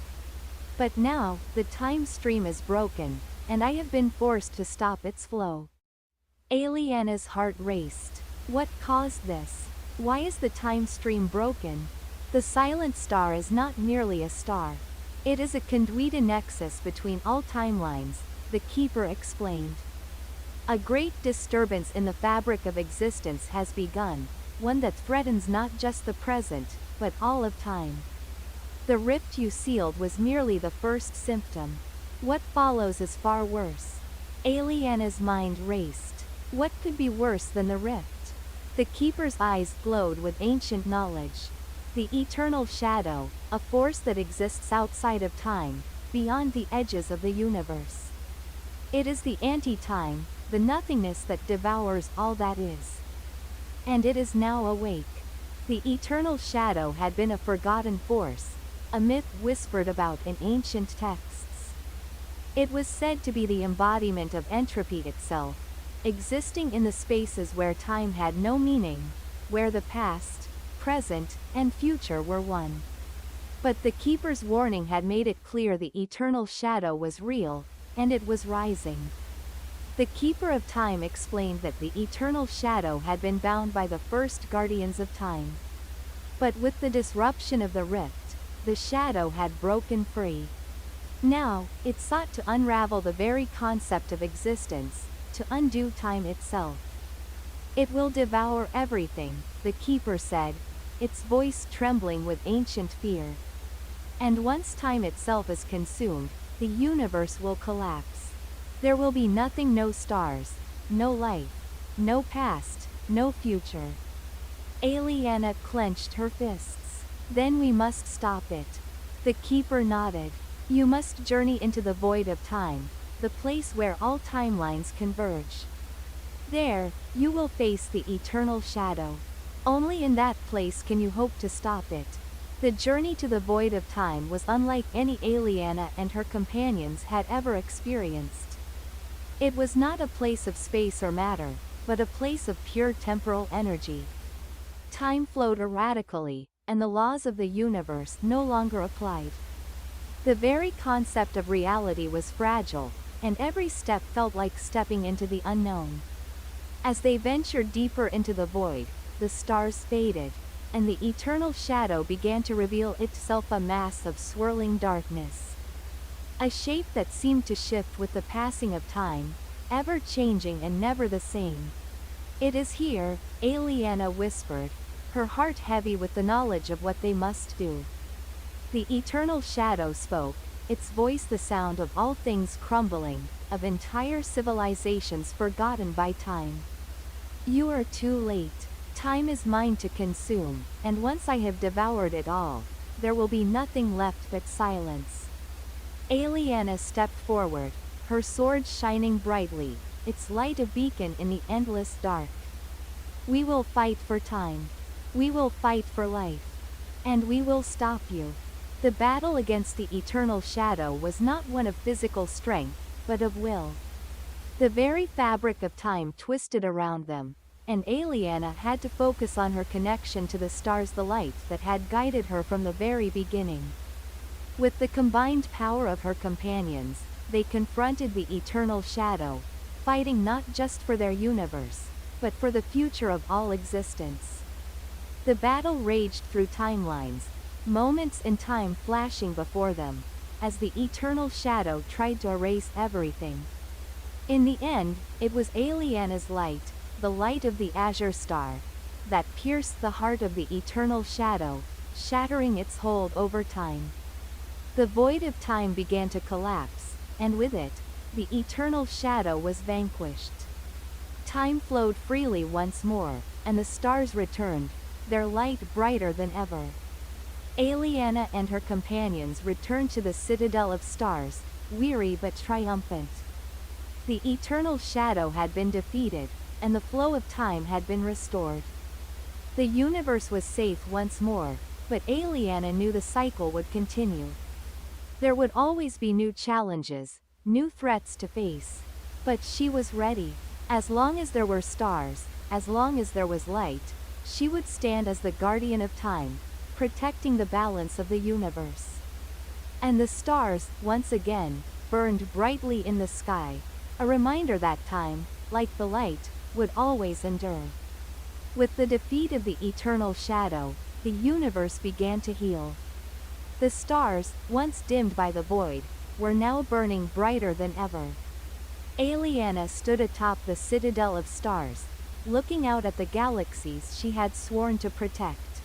But now, the time stream is broken, and I have been forced to stop its flow." Aliana's heart raced. What caused this? Why is the time stream broken? "The Silent Star is not merely a star. It is a conduit nexus between all timelines," the keeper explained. "A great disturbance in the fabric of existence has begun, one that threatens not just the present, but all of time. The rift you sealed was merely the first symptom. What follows is far worse." Aliana's mind raced. What could be worse than the rift? The keeper's eyes glowed with ancient knowledge. The eternal shadow, a force that exists outside of time, beyond the edges of the universe. It is the anti-time, the nothingness that devours all that is. And it is now awake. The eternal shadow had been a forgotten force, a myth whispered about in ancient texts. It was said to be the embodiment of entropy itself, existing in the spaces where time had no meaning, where the past, present, and future were one. But the Keeper's warning had made it clear the eternal shadow was real, and it was rising. The Keeper of Time explained that the eternal shadow had been bound by the first guardians of time. But with the disruption of the rift, the shadow had broken free. Now, it sought to unravel the very concept of existence, to undo time itself. It will devour everything, the Keeper said, its voice trembling with ancient fear. And once time itself is consumed, the universe will collapse. There will be nothing, no stars, no life, no past, no future. Aliana clenched her fists. Then we must stop it. The Keeper nodded. You must journey into the void of time, the place where all timelines converge. There, you will face the eternal shadow. Only in that place can you hope to stop it. The journey to the void of time was unlike any Aliana and her companions had ever experienced. It was not a place of space or matter, but a place of pure temporal energy. Time flowed erratically, and the laws of the universe no longer applied. The very concept of reality was fragile, and every step felt like stepping into the unknown. As they ventured deeper into the void, the stars faded, and the eternal shadow began to reveal itself, a mass of swirling darkness. A shape that seemed to shift with the passing of time, ever changing and never the same. It is here, Aliana whispered, her heart heavy with the knowledge of what they must do. The eternal shadow spoke, its voice the sound of all things crumbling, of entire civilizations forgotten by time. You are too late. Time is mine to consume, and once I have devoured it all, there will be nothing left but silence. Aliana stepped forward, her sword shining brightly, its light a beacon in the endless dark. We will fight for time. We will fight for life. And we will stop you. The battle against the eternal shadow was not one of physical strength, but of will. The very fabric of time twisted around them, and Aliana had to focus on her connection to the stars, the light that had guided her from the very beginning. With the combined power of her companions, they confronted the eternal shadow, fighting not just for their universe, but for the future of all existence. The battle raged through timelines, moments in time flashing before them, as the eternal shadow tried to erase everything. In the end, it was Aliana's light, the light of the azure star, that pierced the heart of the eternal shadow, shattering its hold over time. The void of time began to collapse, and with it, the eternal shadow was vanquished. Time flowed freely once more, and the stars returned, their light brighter than ever. Aliana and her companions returned to the citadel of stars, weary but triumphant. The eternal shadow had been defeated, and the flow of time had been restored. The universe was safe once more, but Aliana knew the cycle would continue. There would always be new challenges, new threats to face. But she was ready. As long as there were stars, as long as there was light, she would stand as the guardian of time, protecting the balance of the universe. And the stars, once again, burned brightly in the sky, a reminder that time, like the light, would always endure. With the defeat of the eternal shadow, the universe began to heal. The stars, once dimmed by the void, were now burning brighter than ever. Aliana stood atop the citadel of stars, looking out at the galaxies she had sworn to protect.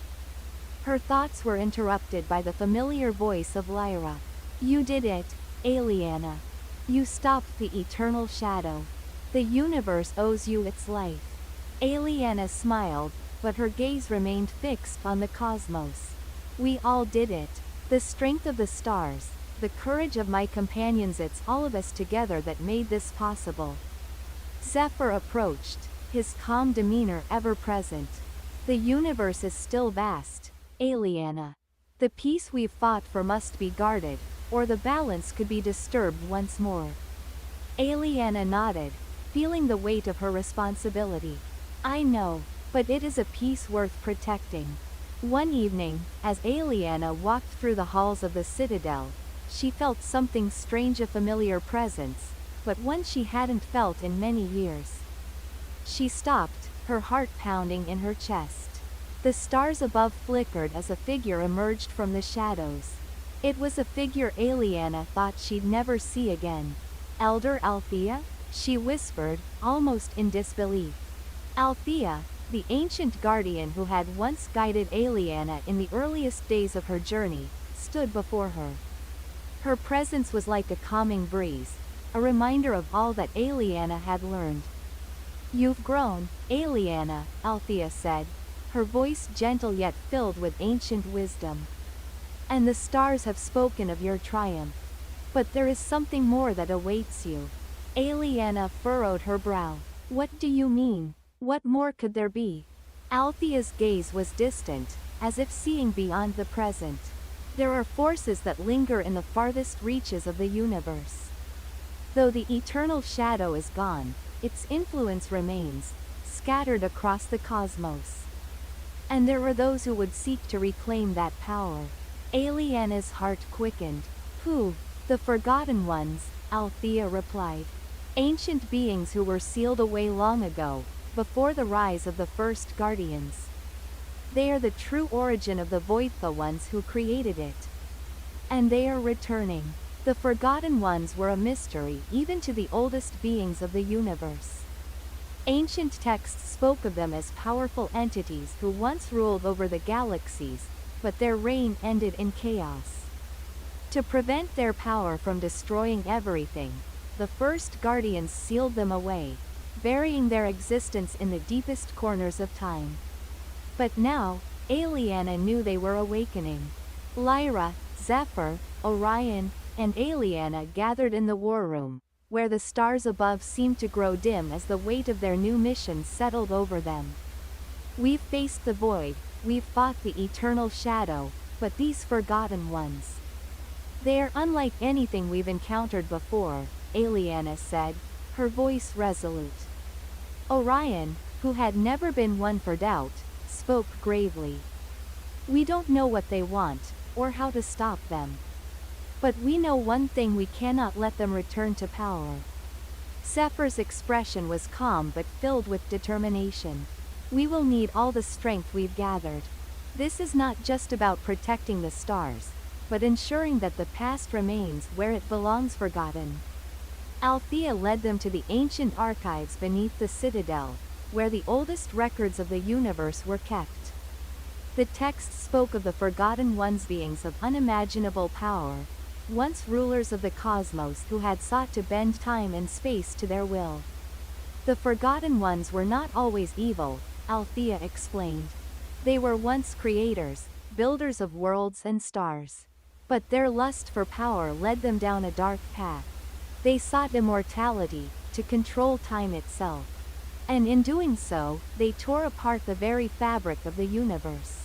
Her thoughts were interrupted by the familiar voice of Lyra. You did it, Aliana. You stopped the eternal shadow. The universe owes you its life. Aliana smiled, but her gaze remained fixed on the cosmos. We all did it. The strength of the stars, the courage of my companions, it's all of us together that made this possible. Zephyr approached, his calm demeanor ever present. The universe is still vast, Aliana. The peace we've fought for must be guarded, or the balance could be disturbed once more. Aliana nodded, feeling the weight of her responsibility. I know, but it is a peace worth protecting. One evening, as Aliana walked through the halls of the citadel, she felt something strange, a familiar presence, but one she hadn't felt in many years. She stopped, her heart pounding in her chest. The stars above flickered as a figure emerged from the shadows. It was a figure Aliana thought she'd never see again. Elder Althea? She whispered, almost in disbelief. Althea, the ancient guardian who had once guided Aliana in the earliest days of her journey, stood before her. Her presence was like a calming breeze, a reminder of all that Aliana had learned. You've grown, Aliana, Althea said, her voice gentle yet filled with ancient wisdom. And the stars have spoken of your triumph. But there is something more that awaits you. Aliana furrowed her brow. What do you mean? What more could there be? Althea's gaze was distant, as if seeing beyond the present. There are forces that linger in the farthest reaches of the universe. Though the eternal shadow is gone, its influence remains, scattered across the cosmos. And there are those who would seek to reclaim that power. Aliana's heart quickened. Who? The Forgotten Ones, Althea replied. Ancient beings who were sealed away long ago, before the rise of the first guardians. They are the true origin of the void, the ones who created it. And they are returning. The Forgotten Ones were a mystery even to the oldest beings of the universe. Ancient texts spoke of them as powerful entities who once ruled over the galaxies, but their reign ended in chaos. To prevent their power from destroying everything, the first guardians sealed them away, burying their existence in the deepest corners of time. But now, Aliana knew they were awakening. Lyra, Zephyr, Orion, and Aliana gathered in the war room, where the stars above seemed to grow dim as the weight of their new mission settled over them. We've faced the void, we've fought the eternal shadow, but these Forgotten Ones. They are unlike anything we've encountered before, Aliana said, her voice resolute. Orion, who had never been one for doubt, spoke gravely. We don't know what they want, or how to stop them. But we know one thing: we cannot let them return to power. Zephyr's expression was calm but filled with determination. We will need all the strength we've gathered. This is not just about protecting the stars, but ensuring that the past remains where it belongs, forgotten. Althea led them to the ancient archives beneath the citadel, where the oldest records of the universe were kept. The texts spoke of the Forgotten Ones, beings of unimaginable power, once rulers of the cosmos who had sought to bend time and space to their will. The Forgotten Ones were not always evil, Althea explained. They were once creators, builders of worlds and stars. But their lust for power led them down a dark path. They sought immortality, to control time itself. And in doing so, they tore apart the very fabric of the universe.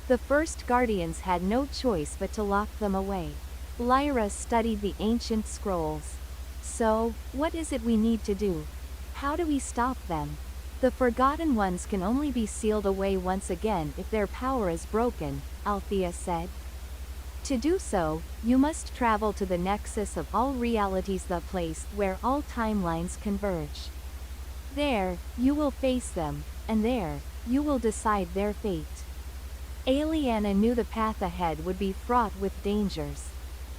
The first guardians had no choice but to lock them away. Lyra studied the ancient scrolls. So, what is it we need to do? How do we stop them? The Forgotten Ones can only be sealed away once again if their power is broken, Althea said. To do so, you must travel to the nexus of all realities, the place where all timelines converge. There, you will face them, and there, you will decide their fate. Aliana knew the path ahead would be fraught with dangers.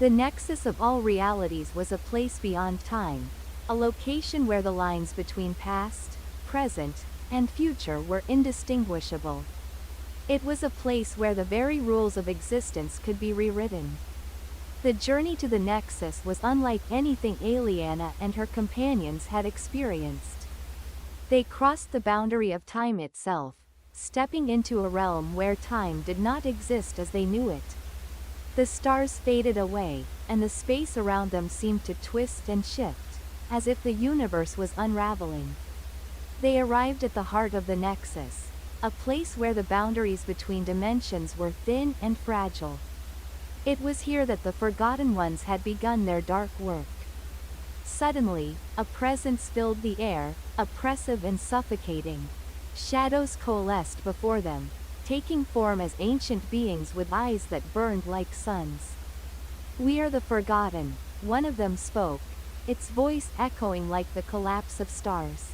The nexus of all realities was a place beyond time, a location where the lines between past, present, and future were indistinguishable. It was a place where the very rules of existence could be rewritten. The journey to the nexus was unlike anything Aliana and her companions had experienced. They crossed the boundary of time itself, stepping into a realm where time did not exist as they knew it. The stars faded away, and the space around them seemed to twist and shift, as if the universe was unraveling. They arrived at the heart of the nexus, a place where the boundaries between dimensions were thin and fragile. It was here that the Forgotten Ones had begun their dark work. Suddenly, a presence filled the air, oppressive and suffocating. Shadows coalesced before them, taking form as ancient beings with eyes that burned like suns. "We are the Forgotten," one of them spoke, its voice echoing like the collapse of stars.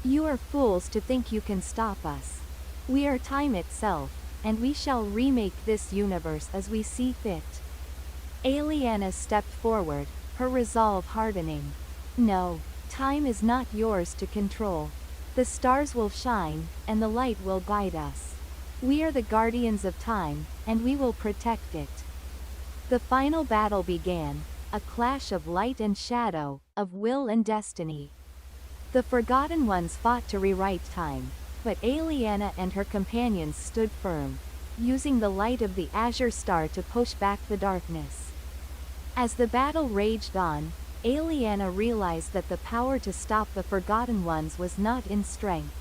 "You are fools to think you can stop us. We are time itself, and we shall remake this universe as we see fit." Aliana stepped forward, her resolve hardening. "No, time is not yours to control. The stars will shine, and the light will guide us. We are the guardians of time, and we will protect it." The final battle began, a clash of light and shadow, of will and destiny. The Forgotten Ones fought to rewrite time, but Aliana and her companions stood firm, using the light of the Azure Star to push back the darkness. As the battle raged on, Aliana realized that the power to stop the Forgotten Ones was not in strength.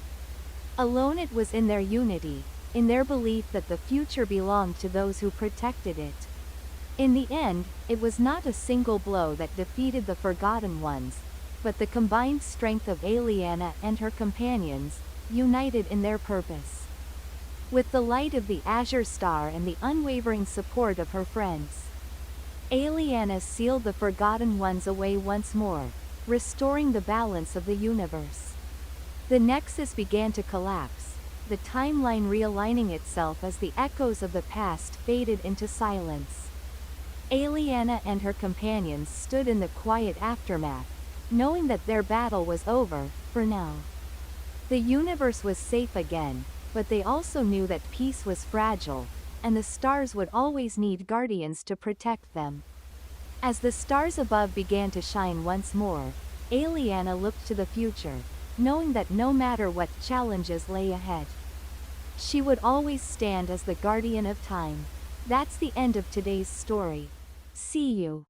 Alone, it was in their unity, in their belief that the future belonged to those who protected it. In the end, it was not a single blow that defeated the Forgotten Ones, but the combined strength of Aliana and her companions, united in their purpose. With the light of the Azure Star and the unwavering support of her friends, Aliana sealed the Forgotten Ones away once more, restoring the balance of the universe. The Nexus began to collapse, the timeline realigning itself as the echoes of the past faded into silence. Aliana and her companions stood in the quiet aftermath, knowing that their battle was over, for now. The universe was safe again, but they also knew that peace was fragile, and the stars would always need guardians to protect them. As the stars above began to shine once more, Aliana looked to the future, knowing that no matter what challenges lay ahead, she would always stand as the guardian of time. That's the end of today's story. See you.